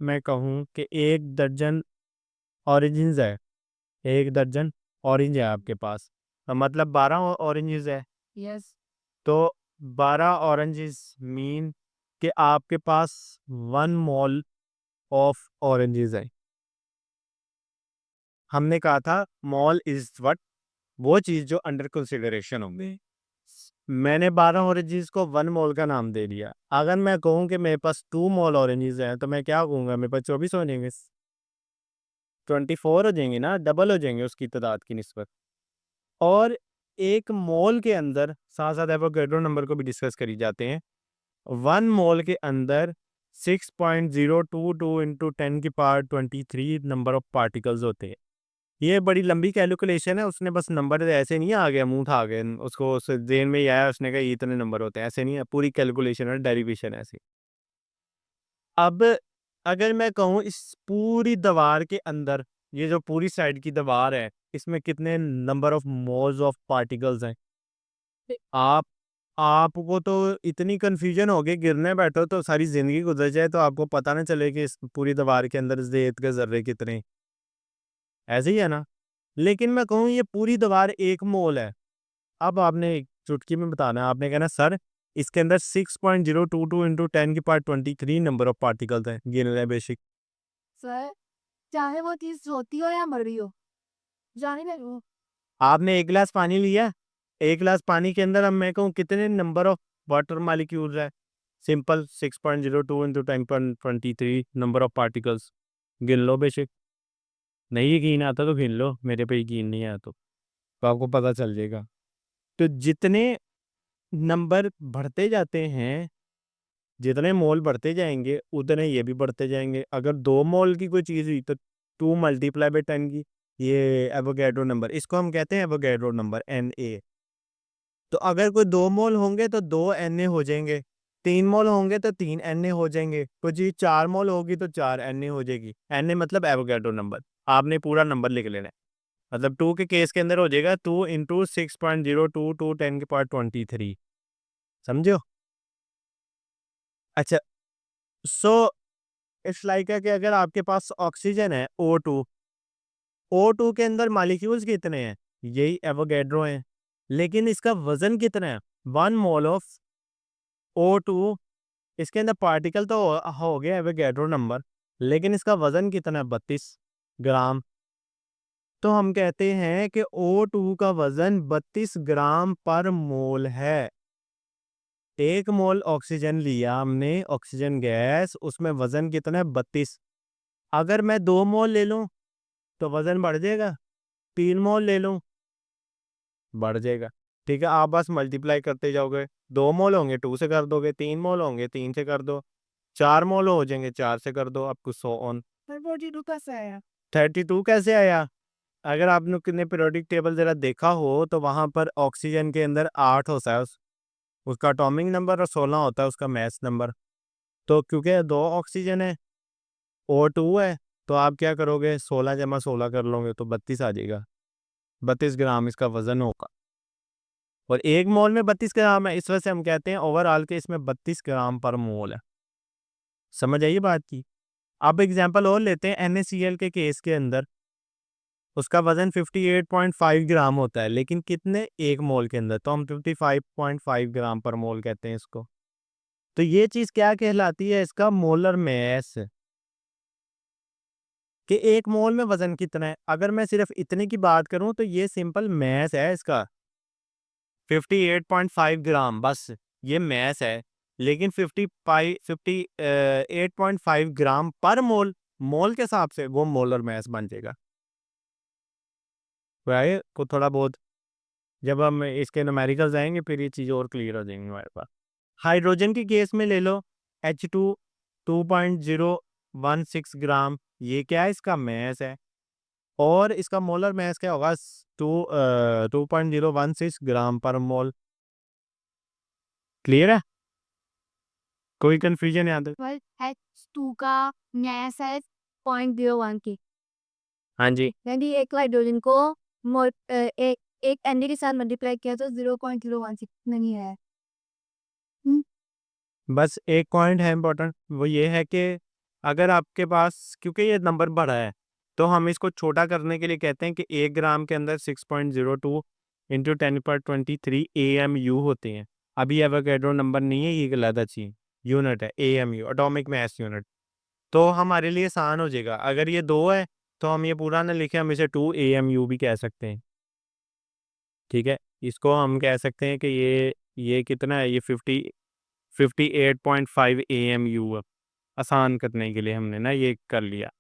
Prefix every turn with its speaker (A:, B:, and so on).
A: मैं कहूँ कि 1 दर्जन ऑरेंजेस है, 1 दर्जन ऑरेंज है आपके पास, मतलब 12 ऑरेंजेस है।
B: यस।
A: तो 12 ऑरेंजेस मीन कि आपके पास 1 मोल ऑफ ऑरेंजेस है। हमने कहा था मॉल इज व्हाट, वो चीज़ जो अंडर कंसिडरेशन होंगे। मैंने 12 ऑरेंजेस को 1 मोल का नाम दे दिया। अगर मैं कहूँ कि मेरे पास 2 मोल ऑरेंजेस हैं तो मैं क्या कहूँगा, मेरे पास 24 हो जाएंगे, 24 हो जाएंगे ना, डबल हो जाएंगे उसकी तादाद की निस्बत। और एक मोल के अंदर साथ साथ एवोगैड्रो नंबर को भी डिस्कस करी जाते हैं। 1 मोल के अंदर 6.022 इंटू 10⁻23 नंबर ऑफ पार्टिकल्स होते हैं। ये बड़ी लंबी कैलकुलेशन है, उसने बस नंबर ऐसे नहीं आ गया, मुंह था गया उसको, उस जेन में ही आया, उसने कहा ये इतने नंबर होते हैं, ऐसे नहीं है, पूरी कैलकुलेशन है, डेरिवेशन है ऐसी। अब अगर मैं कहूँ इस पूरी दीवार के अंदर, ये जो पूरी साइड की दीवार है, इसमें कितने number of moles of particles हैं, आप आपको तो इतनी कंफ्यूजन होगी, गिरने बैठो तो सारी जिंदगी गुजर जाए तो आपको पता ना चले कि इस पूरी दीवार के अंदर रेत के जर्रे कितने, ऐसे ही है ना। लेकिन मैं कहूँ ये पूरी दीवार 1 मोल है। अब आपने एक चुटकी में बताना है, आपने कहना सर इसके अंदर 6.022 इंटू 10⁻23 नंबर ऑफ पार्टिकल्स हैं, गिन रहे बेसिक।
B: सर, चाहे वो चीज होती हो या मर रही हो, जाने लगे।
A: आपने 1 गिलास पानी लिया, 1 गिलास पानी के अंदर अब मैं कहूँ कितने नंबर ऑफ वाटर मालिक्यूल्स है, simple 6.02 into 10⁻23 number of particles, गिन लो बेसिक। नहीं यकीन आता तो गिन लो, मेरे पे यकीन नहीं आया तो आपको पता चल जाएगा। तो जितने नंबर बढ़ते जाते हैं, जितने मोल बढ़ते जाएंगे उतने ये भी बढ़ते जाएंगे। अगर 2 मोल की कोई चीज़ हुई तो 2 × 10 की, ये एवोगैड्रो नंबर, इसको हम कहते हैं एवोगैड्रो नंबर Na। तो अगर कोई 2 मोल होंगे तो 2 Na हो जाएंगे, 3 मोल होंगे तो 3 Na हो जाएंगे, कोई चीज़ 4 मोल होगी तो 4 Na हो जाएगी। Na मतलब एवोगैड्रो नंबर, आपने पूरा नंबर लिख लेना है। मतलब 2 के केस के अंदर हो जाएगा 2 इंटू 6.022 10⁻23, समझो। अच्छा, सो इट्स लाइक है कि अगर आपके पास ऑक्सीजन है O2, O2 के अंदर मॉलिक्यूल्स कितने हैं, यही एवोगैड्रो हैं, लेकिन इसका वजन कितना है, 1 मोल ऑफ O2। इसके अंदर पार्टिकल तो हो गया एवोगैड्रो नंबर, लेकिन इसका वजन कितना है, 32 ग्राम। तो हम कहते हैं कि O2 का वजन 32 ग्राम पर मोल है। 1 मोल ऑक्सीजन लिया हमने, ऑक्सीजन गैस, उसमें वजन कितना है, 32। अगर मैं 2 मोल ले लूं तो वजन बढ़ जाएगा, 3 मोल ले लूं बढ़ जाएगा। ठीक है, आप बस मल्टीप्लाई करते जाओगे, 2 मोल होंगे 2 से कर दोगे, 3 मोल होंगे 3 से कर दो, 4 मोल हो जाएंगे 4 से कर दो, आपको 100 ऑन।
B: पर 42 कैसे आया?
A: 32 कैसे आया? अगर आपने ने पीरियोडिक टेबल जरा देखा हो तो वहां पर ऑक्सीजन के अंदर 8 होता है उसका अटोमिक नंबर, और 16 होता है उसका मैस नंबर। तो क्योंकि 2 ऑक्सीजन है, O2 है, तो आप क्या करोगे, 16 × 16 कर लोगे तो 32 आ जाएगा। 32 ग्राम इसका वजन होगा, और 1 मोल में 32 ग्राम है, इस वजह से हम कहते हैं ओवरऑल के इसमें 32 ग्राम पर मोल है। समझ आइए बात की। अब एग्जाम्पल और लेते हैं, NaCl के केस के अंदर उसका वजन 58.5 ग्राम होता है, लेकिन कितने, 1 मोल के अंदर, तो हम 55.5 ग्राम पर मोल कहते हैं इसको। तो ये चीज क्या कहलाती है, इसका मोलर मैस, कि 1 मोल में वजन कितना है। अगर मैं सिर्फ इतने की बात करूं तो ये सिंपल मैस है इसका, 58.5 ग्राम, बस ये मैस है। लेकिन 58.5 ग्राम पर मोल, मोल के हिसाब से वो मोलर मैस बन जाएगा। राइट को थोड़ा बहुत, जब हम इसके न्यूमेरिकल्स आएंगे फिर ये चीज़ और क्लियर हो जाएंगी हमारे पास। हाइड्रोजन के केस में ले लो, H2 2.016 ग्राम, ये क्या है, इसका मैस है। और इसका मोलर मैस क्या होगा, 2.016 ग्राम पर मोल। क्लियर है, कोई कंफ्यूजन यहाँ तक?
B: पर H2 का गैस है 0.01 की,
A: हाँ जी,
B: यानी एक हाइड्रोजन को एक एक Na के साथ मल्टीप्लाई किया तो 0.016 नहीं है। हम्म,
A: बस एक पॉइंट है इंपॉर्टेंट, वो ये है कि अगर आपके पास, क्योंकि ये नंबर बड़ा है, तो हम इसको छोटा करने के लिए कहते हैं कि 1 ग्राम के अंदर 6.02 इंटू 10^23 AMU होते हैं। अभी एवोगैड्रो नंबर नहीं है, ये गलत चीज यूनिट है, AMU एटॉमिक मास यूनिट। तो हमारे लिए आसान हो जाएगा, अगर ये 2 है तो हम ये पूरा ना लिखे, हम इसे 2 AMU भी कह सकते हैं। ठीक है, इसको हम कह सकते हैं कि ये कितना है, ये 58.5 AMU है। आसान करने के लिए हमने ना ये कर लिया।